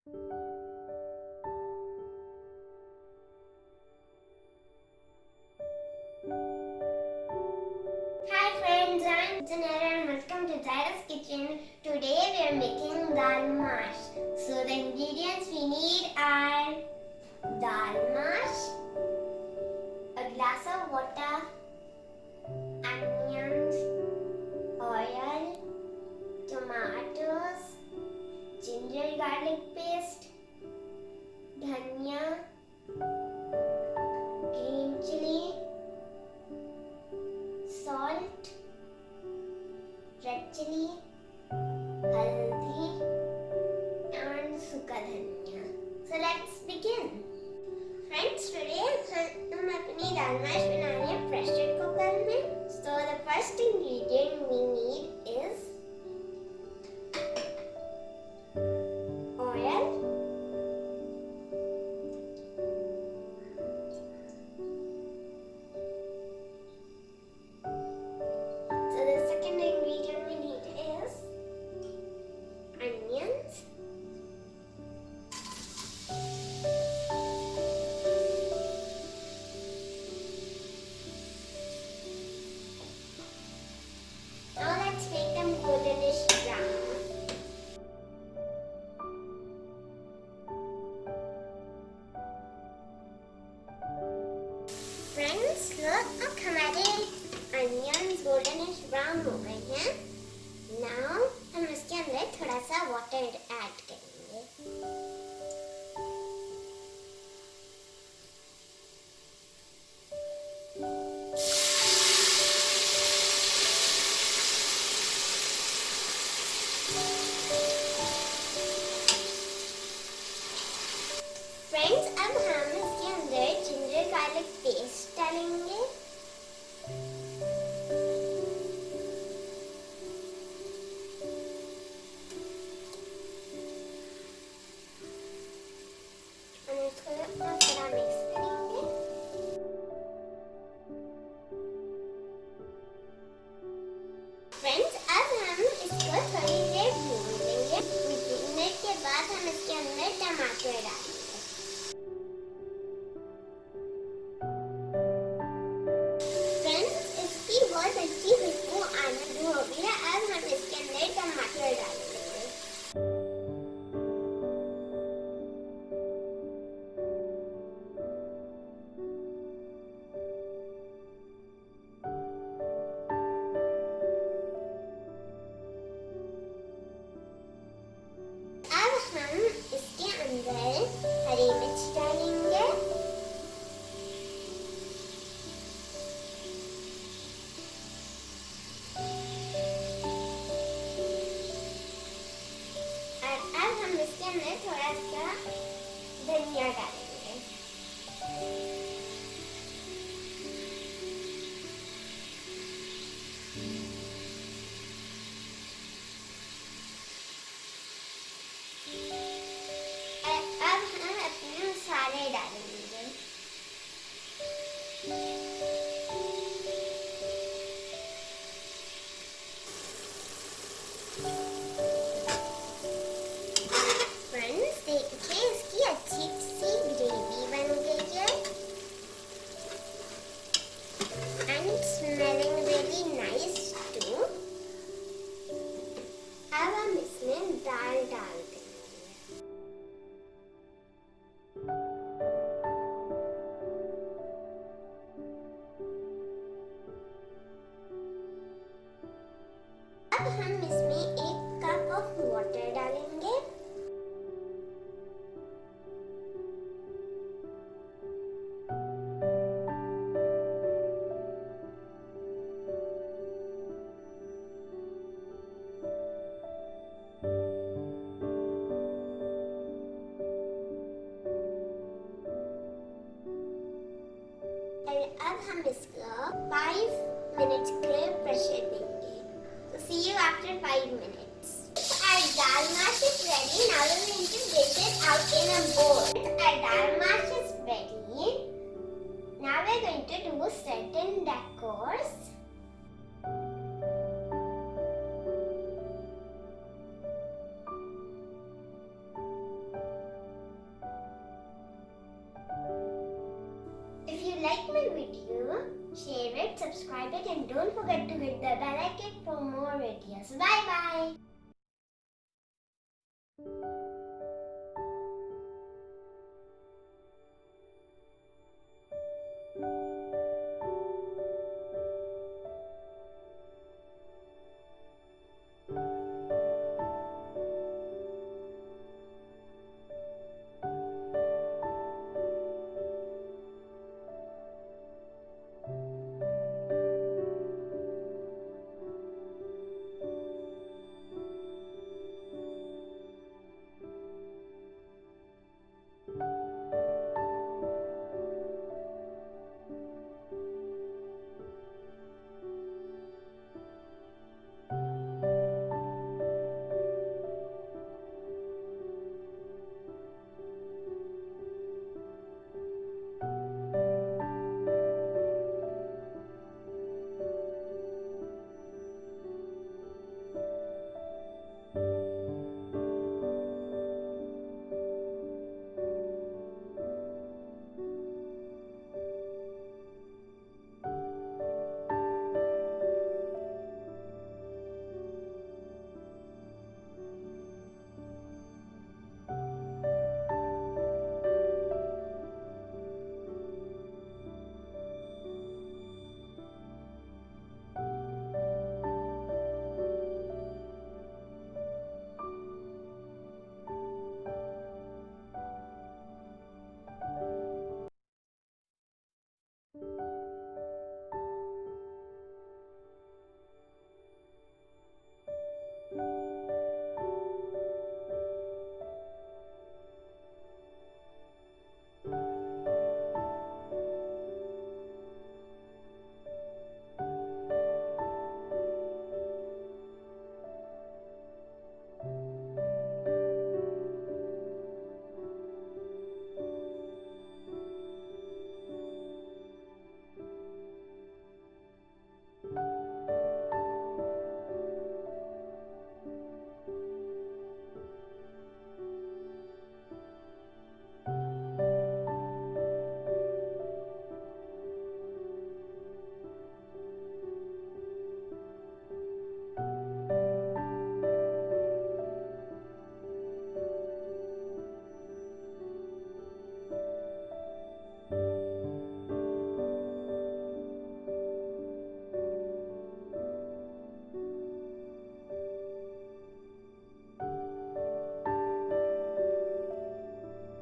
Hi friends, I'm Janera and welcome to Zaira's Kitchen. Today we are making dal mash. So the ingredients we need are dal mash, a glass of water, onions, oil, tomatoes, ginger garlic paste, dhania, green chili, salt, red chili, haldi and suka dhania. So let's begin. Friends, today हम अपनी दाल mash बना रहे हैं pressure cooker में. So the first ingredient we need is oil, so the second ingredient we need is onions, now let's make them goldenish brown. Friends look, हमारे onions goldenish brown हो गए हैं. नाउ हम इसके अंदर थोड़ा सा वाटर ऐड करेंगे. फ्रेंड्स अब हम इसके अंदर जिंजर गार्लिक पेस्ट डालेंगे. और इसको थोड़ा मिक्स करेंगे. फ्रेंड्स अब हम इसको थोड़ी देर भून लेंगे. भूनने के बाद हम इसके अंदर टमाटर डालेंगे. फ्रेंड्स इसकी बहुत अच्छी खुशबू आना शुरू हो गई है. अब हम इसके अंदर टमाटर डालेंगे. अब हम इसके अंदर हरी मिर्च डालेंगे. और अब हम इसके अंदर थोड़ा सा धनिया डालेंगे. और अब हम अपने मसाले डालेंगे. फ्रेंड्स देखिए इसकी अच्छी सी ग्रेवी बन गई है. And it's smelling really nice too. अब हम इसमें दाल डाल देंगे. अब हम इसमें 1 कप ऑफ वाटर डालेंगे. और अब हम इसको 5 मिनट्स के लिए प्रेशर देंगे. So see you after 5 minutes. Our dal mash is ready. Now we're going to dish it out in a bowl. Our dal mash is ready. Now we're going to do certain decors. videos. Bye bye.